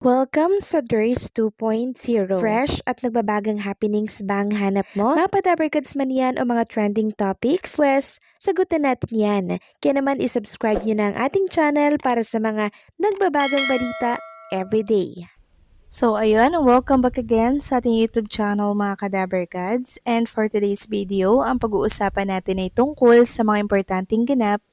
Welcome sa Durs 2.0. Fresh at nagbabagang happenings bang hanap mo? Mga padabarkads man yan o mga trending topics? Pwes, sagutan natin yan. Kaya naman isubscribe nyo na ang ating channel para sa mga nagbabagang balita everyday. So ayun, welcome back again sa ating YouTube channel mga Kadabarkads. And for today's video, ang pag-uusapan natin ay tungkol sa mga importanteng ganap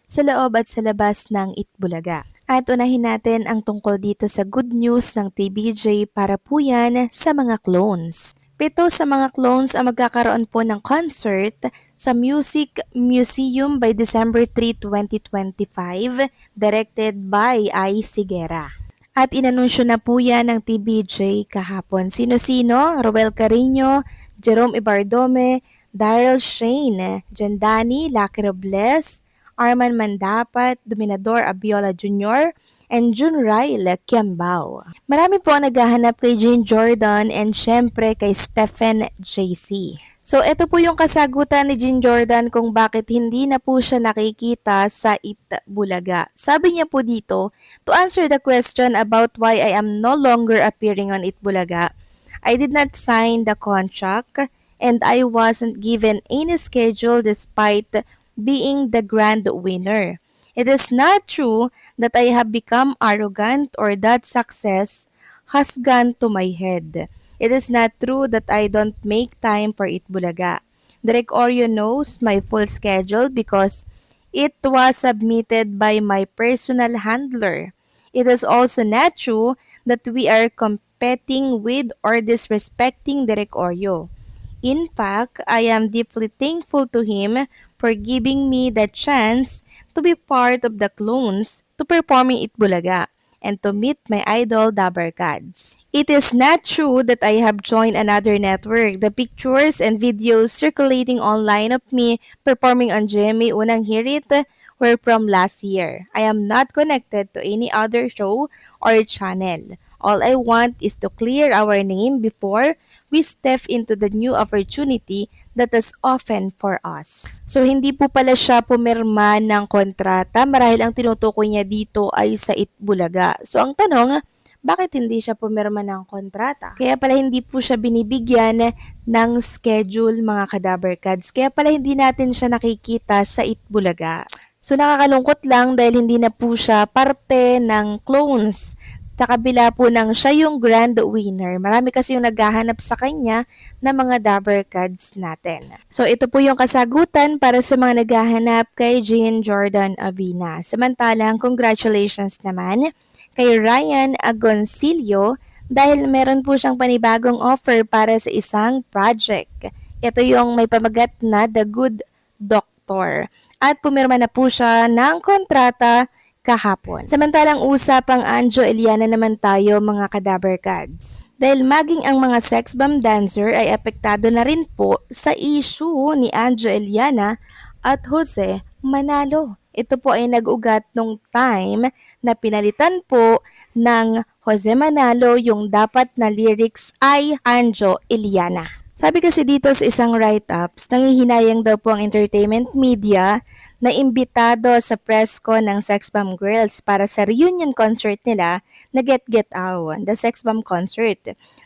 sa loob at sa labas ng Itbulaga. At unahin natin ang tungkol dito sa good news ng TBJ para po yan sa mga clones. 7 sa mga clones ang magkakaroon po ng concert sa Music Museum by December 3, 2025, directed by Ai Sigera. At inanunsyo na po yan ng TBJ kahapon. Sino-sino? Roel Carino, Jerome Ibardome, Daryl Shane, Jandani, Lucky Robles, Arman Mandapat, Dominador Abiola Jr., and Junrail Kiambao. Marami po ang naghahanap kay Jane Jordan and syempre kay Stephen JC. So, ito po yung kasagutan ni Jane Jordan kung bakit hindi na po siya nakikita sa Itbulaga. Sabi niya po dito, to answer the question about why I am no longer appearing on Itbulaga, I did not sign the contract and I wasn't given any schedule despite being the grand winner. It is not true that I have become arrogant or that success has gone to my head. It is not true that I don't make time for Itbulaga. Direk Oreo knows my full schedule because it was submitted by my personal handler. It is also not true that we are competing with or disrespecting Direk Oreo. In fact, I am deeply thankful to him for giving me the chance to be part of the clones to perform in Itbulaga and to meet my idol Dabarkads. It is not true that I have joined another network. The pictures and videos circulating online of me performing on GMA Unang Hirit were from last year. I am not connected to any other show or channel. All I want is to clear our name before we step into the new opportunity that is often for us. So hindi po pala siya pumirma ng kontrata marahil ang tinutukoy niya dito ay sa Itbulaga. So ang tanong, bakit hindi siya pumirma ng kontrata? Kaya pala hindi po siya binibigyan ng schedule mga Kadabarkads. Kaya pala hindi natin siya nakikita sa Itbulaga. So nakakalungkot lang dahil hindi na po siya parte ng clones sa kabila po ng siya yung grand winner. Marami kasi yung naghahanap sa kanya na mga Dabarkads natin. So ito po yung kasagutan para sa mga naghahanap kay Jane Jordan Avina. Samantalang congratulations naman kay Ryan Agoncillo dahil meron po siyang panibagong offer para sa isang project. Ito yung may pamagat na The Good Doctor. At pumirma na po siya ng kontrata kahapon. Samantalang usapang Anjo Eliana naman tayo mga Kadabarkads. Dahil maging ang mga sex bomb dancer ay apektado na rin po sa issue ni Anjo Eliana at Jose Manalo. Ito po ay nag-ugat nung time na pinalitan po ng Jose Manalo yung dapat na lyrics ay Anjo Eliana. Sabi kasi dito sa isang write-ups, nangihinayang daw po ang entertainment media na imbitado sa press con ng Sex Bomb Girls para sa reunion concert nila na Get Get Out, the Sex Bomb Concert.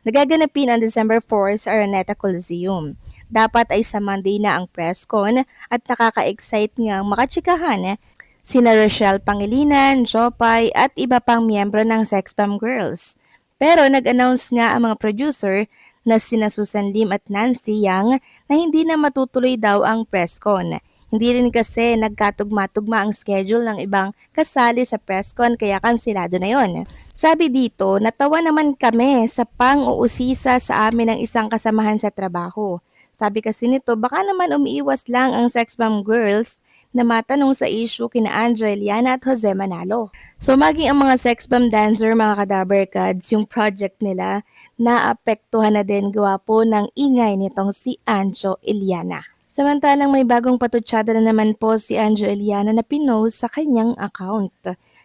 Nagaganapin on December 4 sa Araneta Coliseum. Dapat ay sa Monday na ang press con at nakaka-excite ngang makachikahan sina Rochelle Pangilinan, Jopay at iba pang miyembro ng Sex Bomb Girls. Pero nag-announce nga ang mga producer na sina Susan Lim at Nancy Yang na hindi na matutuloy daw ang press con. Hindi rin kasi nagkatugma-tugma ang schedule ng ibang kasali sa press con kaya kansilado na yon. Sabi dito, natawa naman kami sa pang-uusisa sa amin ng isang kasamahan sa trabaho. Sabi kasi nito, baka naman umiiwas lang ang Sex Bomb Girls na matanong sa issue kina Anjo Eliana at Jose Manalo. So maging ang mga sex bomb dancer, mga Kadabarkads, yung project nila, naapektuhan na din gawa po ng ingay nitong si Anjo Eliana. Samantalang may bagong patutsada na naman po si Anjo Eliana na pinost sa kanyang account.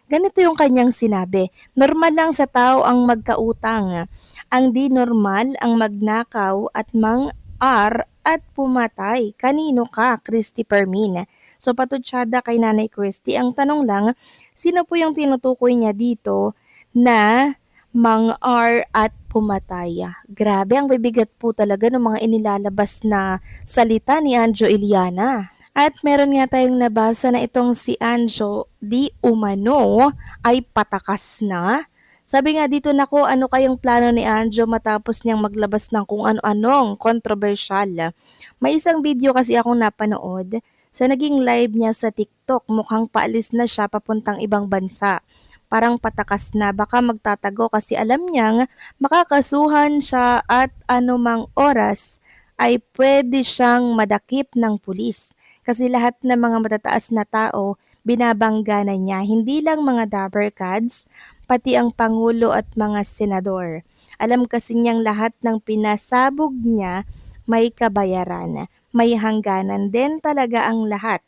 Ganito yung kanyang sinabi, normal lang sa tao ang magkautang. Ang di normal ang magnakaw at mang-ar at pumatay. Kanino ka, Christy Permin? So patutsada kay Nanay Christy, ang tanong lang, sino po yung tinutukoy niya dito na mang-ar at pumatay. Grabe, ang bibigat po talaga ng mga inilalabas na salita ni Anjo Iliana. At meron nga tayong nabasa na itong si Anjo di umano ay patakas na. Sabi nga dito, nako, ano kayang plano ni Anjo matapos niyang maglabas ng kung ano-anong kontrobersyal. May isang video kasi akong napanood sa naging live niya sa TikTok. Mukhang paalis na siya papuntang ibang bansa. Parang patakas na, baka magtatago kasi alam niyang makakasuhan siya at anumang oras ay pwede siyang madakip ng pulis. Kasi lahat ng mga matataas na tao, binabangga na niya, hindi lang mga dabbercads, pati ang pangulo at mga senador. Alam kasi niyang lahat ng pinasabog niya may kabayaran, may hangganan din talaga ang lahat.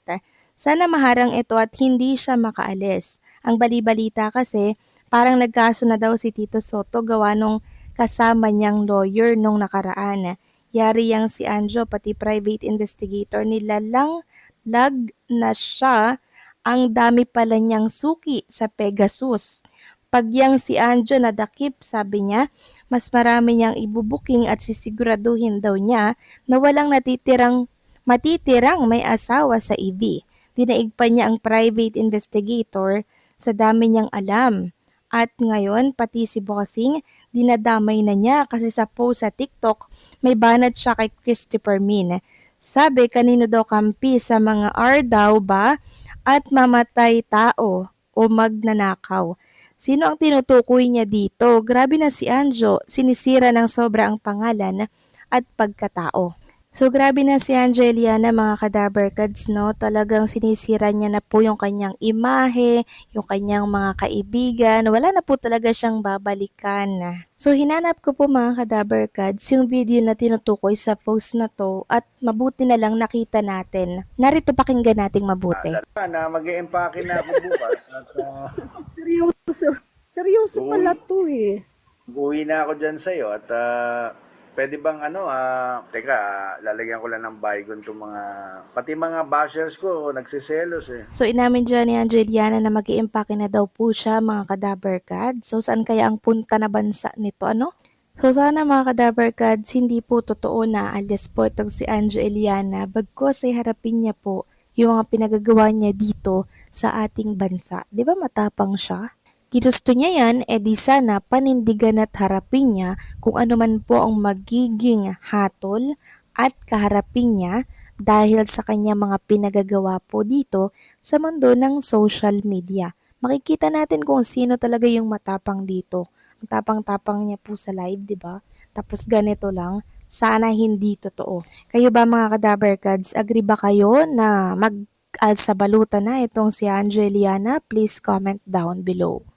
Sana maharang ito at hindi siya makaalis. Ang bali-balita kasi, parang nagkaso na daw si Tito Soto gawa nung kasama niyang lawyer nung nakaraan. Yari yang si Anjo pati private investigator nila lang lag na siya, ang dami pala niyang suki sa Pegasus. Pag yang si Anjo nadakip, sabi niya, mas marami niyang ibubuking at sisiguraduhin daw niya na walang matitirang may asawa sa EV. Dinaig pa niya ang private investigator sa dami niyang alam. At ngayon, pati si Bossing, dinadamay na niya kasi sa post sa TikTok, may banat siya kay Christopher Min. Sabi, kanino daw kampi sa mga R daw ba at mamatay tao o magnanakaw. Sino ang tinutukoy niya dito? Grabe na si Anjo, sinisira ng sobra ang pangalan at pagkatao. So grabe na si Angeliana mga kadaberkads, no? Talagang sinisira niya na po yung kanyang imahe, yung kanyang mga kaibigan. Wala na po talaga siyang babalikan. So hinanap ko po mga kadaberkads yung video na tinutukoy sa post na to at mabuti na lang nakita natin. Narito pakinggan nating mabuti. Na mag-e-empake na ako bukas at Seryoso. Seryoso pala to eh. uwi na ako dyan sa'yo at pwede bang lalagyan ko lang ng baygon itong pati mga bashers ko, nagsiselos eh. So inamin dyan ni Angeliana na mag-iimpake na daw po siya mga kadaberkads. So saan kaya ang punta na bansa nito, ano? So sana mga kadaberkads, hindi po totoo na alias po itong si Angeliana, bagkos ay harapin niya po yung mga pinagagawa niya dito sa ating bansa. Di ba matapang siya? Ginusto niya yan, edi sana panindigan at harapin niya kung ano man po ang magiging hatol at kaharapin niya dahil sa kanya mga pinagagawa po dito sa mundo ng social media. Makikita natin kung sino talaga yung matapang dito. Ang tapang-tapang niya po sa live, di ba? Tapos ganito lang, sana hindi totoo. Kayo ba mga kadaberkads, agree ba kayo na sa balutan na itong si Angeliana? Please comment down below.